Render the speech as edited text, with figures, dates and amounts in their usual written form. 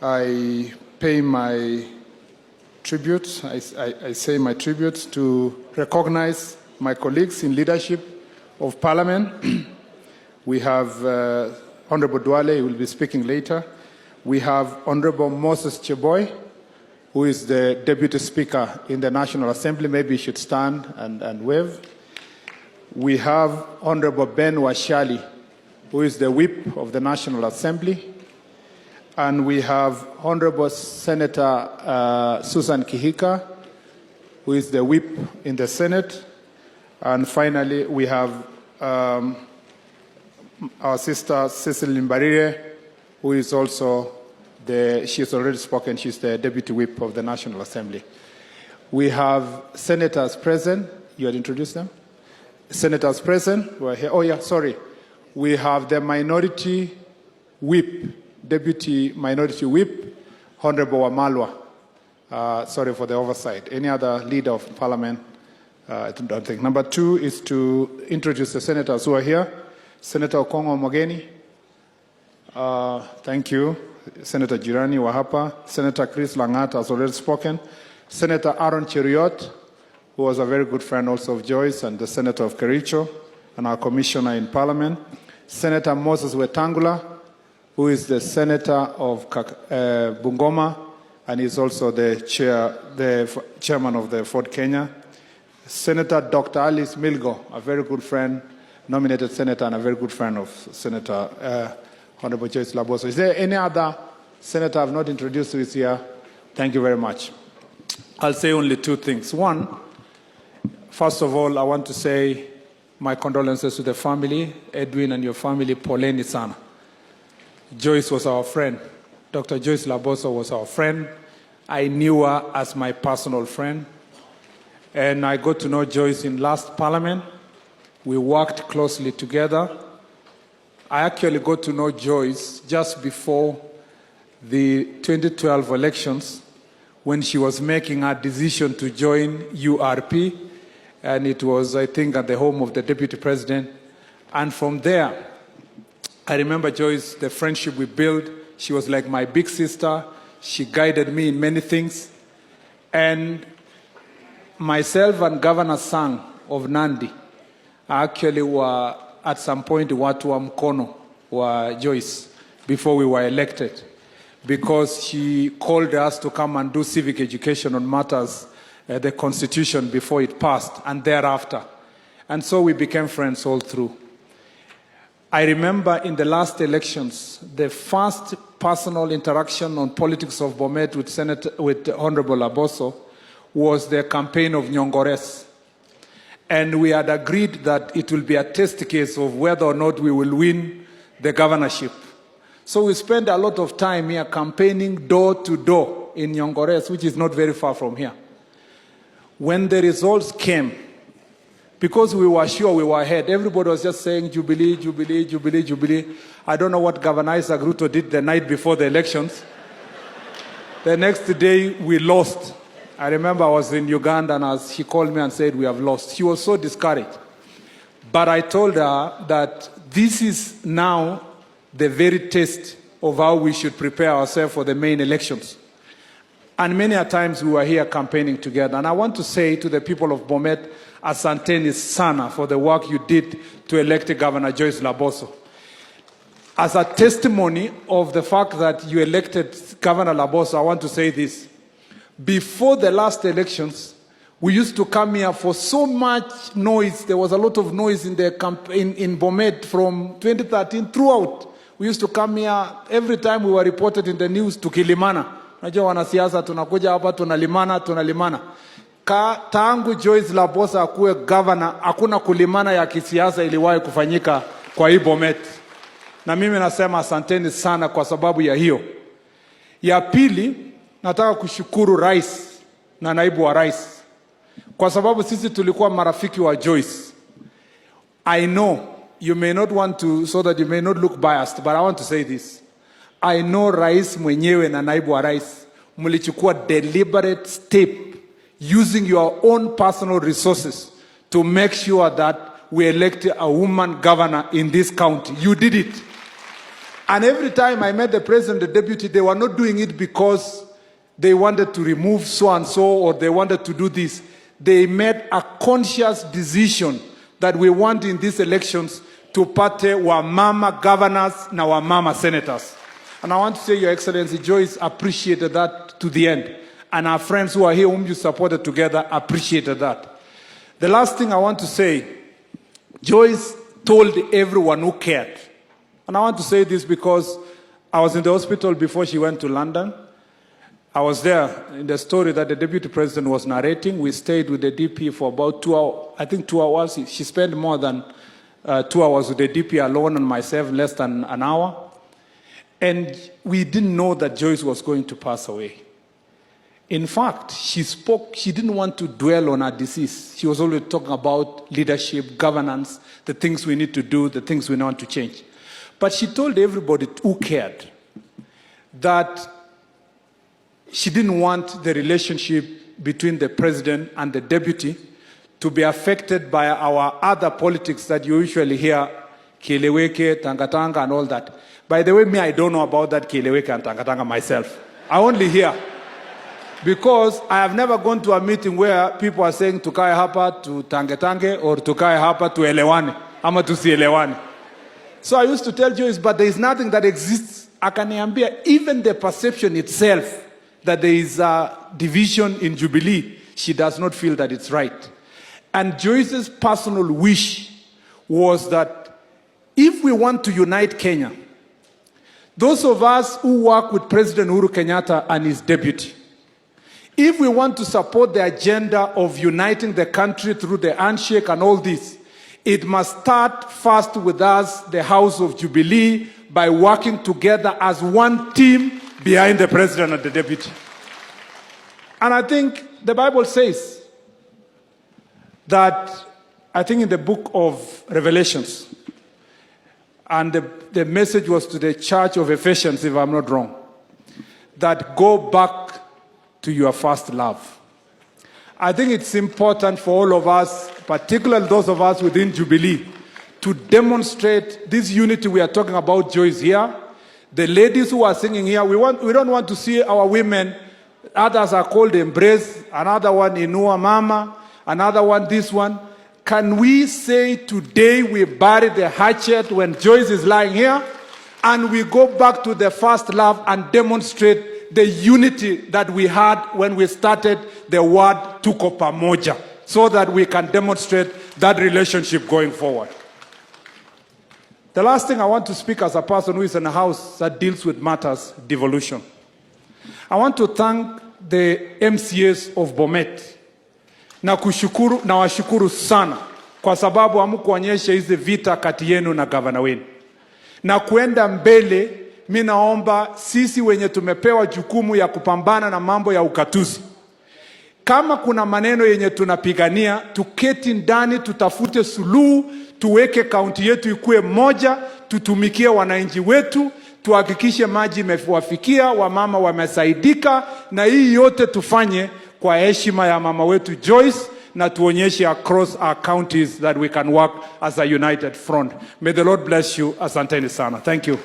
I pay my tribute, I say my tribute to recognize my colleagues in leadership of Parliament. We have Honorable Duale, who will be speaking later. We have Honorable Moses Cheboy, who is the Deputy Speaker in the National Assembly. Maybe he should stand and wave. We have Honorable Ben Washali, who is the Whip of the National Assembly. And we have Honorable Senator Susan Kihika, who is the Whip in the Senate. And finally, we have our sister Cecil Limbarire, who is also she has already spoken, she's the Deputy Whip of the National Assembly. We have senators present. You had introduced them? Senators present who are here. Oh yeah, sorry. We have the Minority Whip, Deputy Minority Whip, Honorable Wamalwa. Sorry for the oversight. Any other leader of Parliament? I don't think. Number two is to introduce the senators who are here. Senator Okongo Mogeni. Thank you. Senator Jirani Wahapa. Senator Chris Langat has already spoken. Senator Aaron Cheriot, who was a very good friend also of Joyce, and the Senator of Kericho, and our Commissioner in Parliament. Senator Moses Wetangula, who is the Senator of Bungoma, and is also the chairman of the Ford Kenya. Senator Dr. Alice Milgo, a very good friend, nominated senator and a very good friend of Senator Honorable Dr Laboso. Is there any other senator I've not introduced who is here? Thank you very much. I'll say only two things. One, first of all, I want to say my condolences to the family, Edwin and your family, poleni sana. Joyce was our friend. Dr. Joyce Laboso was our friend. I knew her as my personal friend. And I got to know Joyce in last Parliament. We worked closely together. I actually got to know Joyce just before the 2012 elections when she was making her decision to join URP. And it was, I think, at the home of the Deputy President. And from there, I remember Joyce, the friendship we built. She was like my big sister. She guided me in many things. And myself and Governor Sang of Nandi actually were at some point watu wa mkono wa Joyce before we were elected, because she called us to come and do civic education on matters, the Constitution before it passed and thereafter. And so we became friends all through. I remember in the last elections, the first personal interaction on politics of Bomet with Honorable Laboso was the campaign of Nyongores. And we had agreed that it will be a test case of whether or not we will win the governorship. So we spent a lot of time here campaigning door to door in Nyongores, which is not very far from here. When the results came, because we were sure we were ahead, everybody was just saying Jubilee, Jubilee, Jubilee, Jubilee. I don't know what Governor Isaac Ruto did the night before the elections. The next day, we lost. I remember I was in Uganda, and she called me and said, we have lost. She was so discouraged. But I told her that this is now the very test of how we should prepare ourselves for the main elections. And many a times we were here campaigning together. And I want to say to the people of Bomet, asanteni sana for the work you did to elect Governor Joyce Laboso. As a testimony of the fact that you elected Governor Laboso, I want to say this. Before the last elections, we used to come here for so much noise. There was a lot of noise in the in Bomet from 2013 throughout. We used to come here every time we were reported in the news to Kilimana. Najua wanasiasa tunakuja hapa tunalimana. Tangu Joyce Laboso akuwe governor, hakuna kulimana ya kisiasa iliwahi kufanyika kwa hii Bomet. Na mimi nasema asanteni sana kwa sababu ya hiyo. Ya pili, nataka kushukuru rais na naibu wa rais, kwa sababu sisi tulikuwa marafiki wa Joyce. I know you may not want to, so that you may not look biased, but I want to say this. I know rais mwenyewe na naibu wa rais mlichukua deliberate step using your own personal resources to make sure that we elect a woman governor in this county. You did it. And every time I met the president, the deputy, they were not doing it because they wanted to remove so-and-so or they wanted to do this. They made a conscious decision that we want in these elections to party wamama governors na wamama senators. And I want to say, Your Excellency, Joyce appreciated that to the end. And our friends who are here, whom you supported together, appreciated that. The last thing I want to say, Joyce told everyone who cared. And I want to say this because I was in the hospital before she went to London. I was there in the story that the deputy president was narrating. We stayed with the DP for about 2 hours, I think 2 hours. She spent more than 2 hours with the DP alone and myself, less than an hour. And we didn't know that Joyce was going to pass away. In fact, she didn't want to dwell on her disease. She was always talking about leadership, governance, the things we need to do, the things we want to change. But she told everybody who cared that she didn't want the relationship between the president and the deputy to be affected by our other politics that you usually hear, Kieleweke, TangaTanga, and all that. By the way, I don't know about that Kieleweke and TangaTanga myself. I only hear. Because I have never gone to a meeting where people are saying tukae hapa to TangaTanga or tukae hapa to elewane, ama tusielewane. So I used to tell Joyce, but there is nothing that exists. Akaniambia, even the perception itself that there is a division in Jubilee, she does not feel that it's right. And Joyce's personal wish was that if we want to unite Kenya, those of us who work with President Uhuru Kenyatta and his deputy, if we want to support the agenda of uniting the country through the handshake and all this, it must start first with us, the House of Jubilee, by working together as one team behind the president and the deputy. And I think the Bible says that, I think in the book of Revelations, and the message was to the church of Ephesians, if I'm not wrong, that go back to your first love. I think it's important for all of us, particularly those of us within Jubilee, to demonstrate this unity we are talking about. Joyce here, the ladies who are singing here, we don't want to see our women, others are called Embrace, another one Inua Mama, another one this one. Can we say today we bury the hatchet when Joyce is lying here and we go back to the first love and demonstrate the unity that we had when we started the word Tuko Pamoja, so that we can demonstrate that relationship going forward. The last thing I want to speak as a person who is in a house that deals with matters devolution. I want to thank the MCAs of Bomet. Na washukuru sana kwa sababu hamkuonyesha hizi vita kati yenu na gavana wenu. Na kuenda mbele, mimi naomba sisi wenye tumepewa jukumu ya kupambana na mambo ya ukatuzi, kama kuna maneno yenye tunapigania, tuketi ndani, tutafute suluhu, tuweke kaunti yetu ikue moja, tutumikie wananchi wetu, tuhakikishe maji imewafikia, wamama wamesaidika, na hii yote tufanye kwa heshima ya mama wetu Joyce, na tuonyeshe across our counties that we can work as a united front. May the Lord bless you. Asanteni sana. Thank you.